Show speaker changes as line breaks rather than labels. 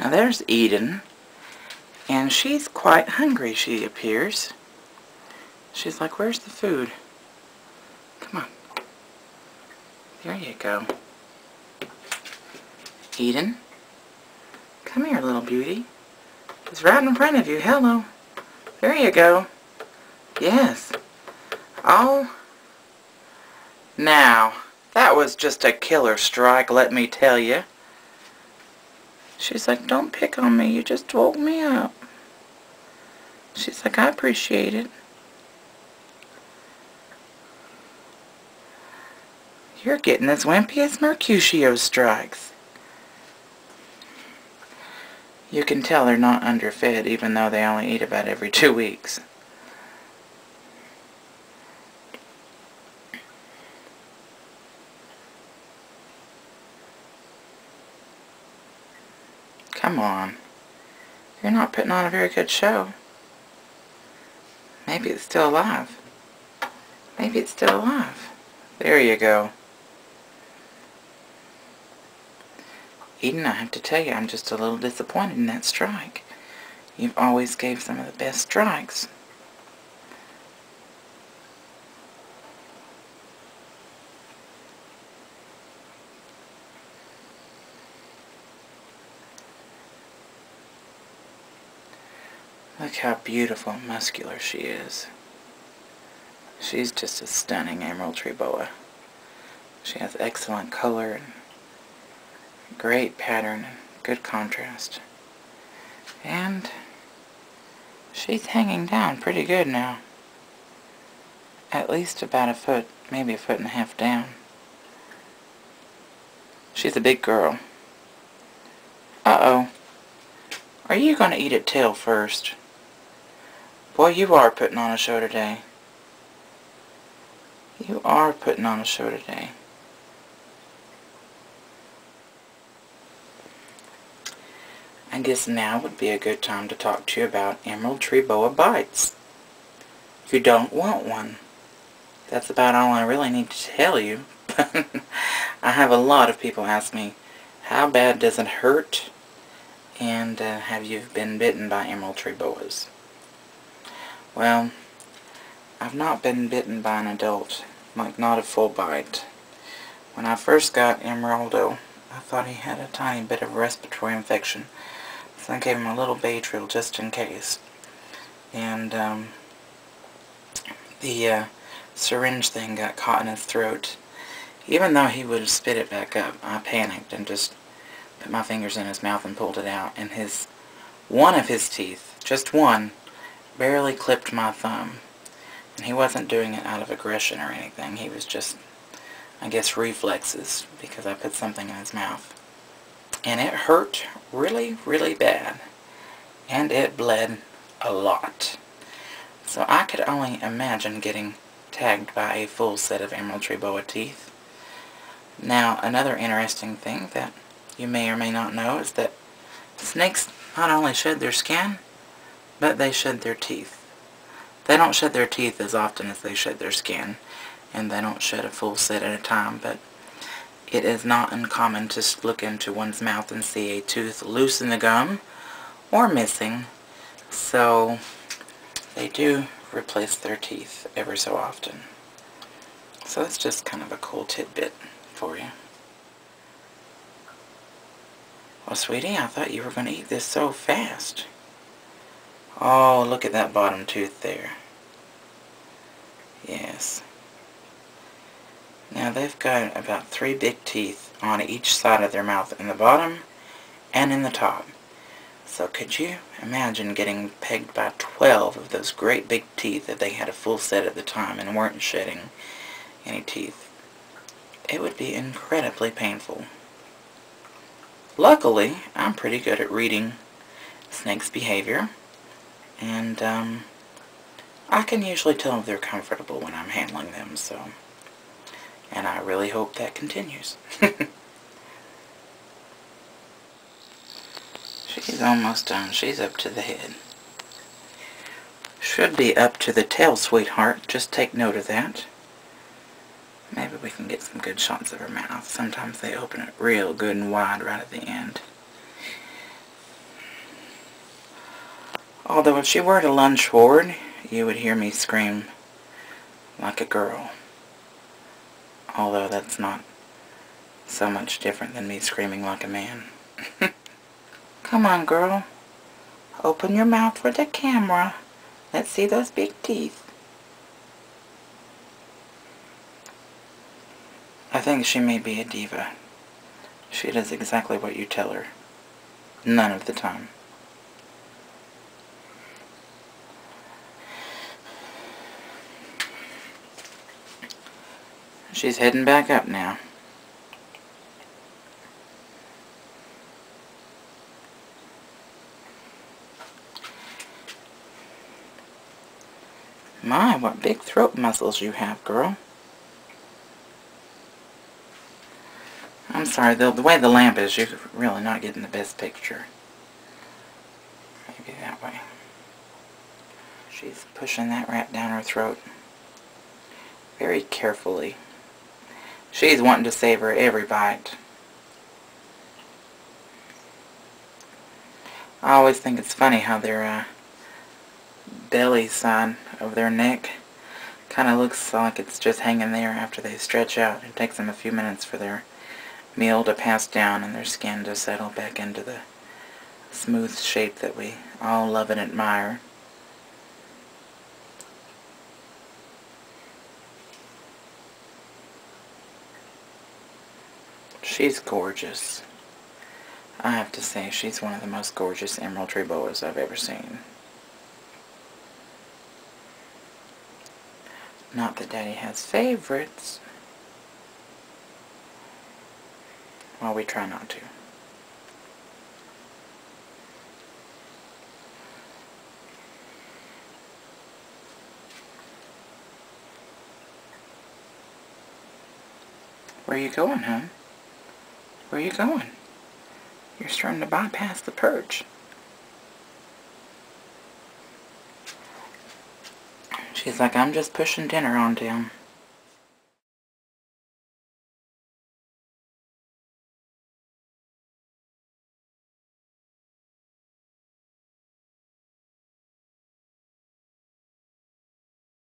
Now there's Eden, and she's quite hungry, she appears. She's like, where's the food? Come on. There you go. Eden, come here, little beauty. It's right in front of you. Hello. There you go. Yes. Oh. Now, that was just a killer strike, let me tell you. She's like, don't pick on me. You just woke me up. She's like, I appreciate it. You're getting as wimpy as Mercutio strikes. You can tell they're not underfed, even though they only eat about every 2 weeks. Come on. You're not putting on a very good show. Maybe it's still alive. Maybe it's still alive. There you go. Eden, I have to tell you, I'm just a little disappointed in that strike. You've always gave some of the best strikes. Look how beautiful and muscular she is. She's just a stunning emerald tree boa. She has excellent color and great pattern and good contrast. And she's hanging down pretty good now. At least about a foot, maybe a foot and a half down. She's a big girl. Uh-oh. Are you going to eat at tail first? Boy, you are putting on a show today. You are putting on a show today. I guess now would be a good time to talk to you about emerald tree boa bites. You don't want one. That's about all I really need to tell you. I have a lot of people ask me, how bad does it hurt? And have you been bitten by emerald tree boas? Well, I've not been bitten by an adult, like not a full bite. When I first got Emeraldo, I thought he had a tiny bit of respiratory infection, so I gave him a little Baytril just in case. And the syringe thing got caught in his throat. Even though he would have spit it back up, I panicked and just put my fingers in his mouth and pulled it out. And one of his teeth, just one, barely clipped my thumb. And he wasn't doing it out of aggression or anything. He was just, I guess, reflexes, because I put something in his mouth. And it hurt really, really bad. And it bled a lot. So I could only imagine getting tagged by a full set of emerald tree boa teeth. Now, another interesting thing that you may or may not know is that snakes not only shed their skin, but they shed their teeth. They don't shed their teeth as often as they shed their skin, and they don't shed a full set at a time, but it is not uncommon to look into one's mouth and see a tooth loose in the gum or missing, so they do replace their teeth ever so often. So it's just kind of a cool tidbit for you. Well, sweetie, I thought you were going to eat this so fast. Oh, look at that bottom tooth there. Yes. Now they've got about 3 big teeth on each side of their mouth, in the bottom and in the top. So could you imagine getting pegged by 12 of those great big teeth if they had a full set at the time and weren't shedding any teeth? It would be incredibly painful. Luckily, I'm pretty good at reading snakes' behavior, and I can usually tell if they're comfortable when I'm handling them, so, and I really hope that continues. She's almost done. She's up to the head. Should be up to the tail, sweetheart. Just take note of that. Maybe we can get some good shots of her mouth. Sometimes they open it real good and wide right at the end. Although if she were to lunge forward, you would hear me scream like a girl. Although that's not so much different than me screaming like a man. Come on, girl. Open your mouth for the camera. Let's see those big teeth. I think she may be a diva. She does exactly what you tell her. None of the time. She's heading back up now. My, what big throat muscles you have, girl. I'm sorry, the way the lamp is, you're really not getting the best picture. Maybe that way. She's pushing that rat down her throat very carefully. She's wanting to savor every bite. I always think it's funny how their belly side of their neck kind of looks like it's just hanging there after they stretch out. It takes them a few minutes for their meal to pass down and their skin to settle back into the smooth shape that we all love and admire. She's gorgeous. I have to say, she's one of the most gorgeous emerald tree boas I've ever seen. Not that Daddy has favorites. Well, we try not to. Where you going, hon? Where you going? You're starting to bypass the perch. She's like, I'm just pushing dinner on him.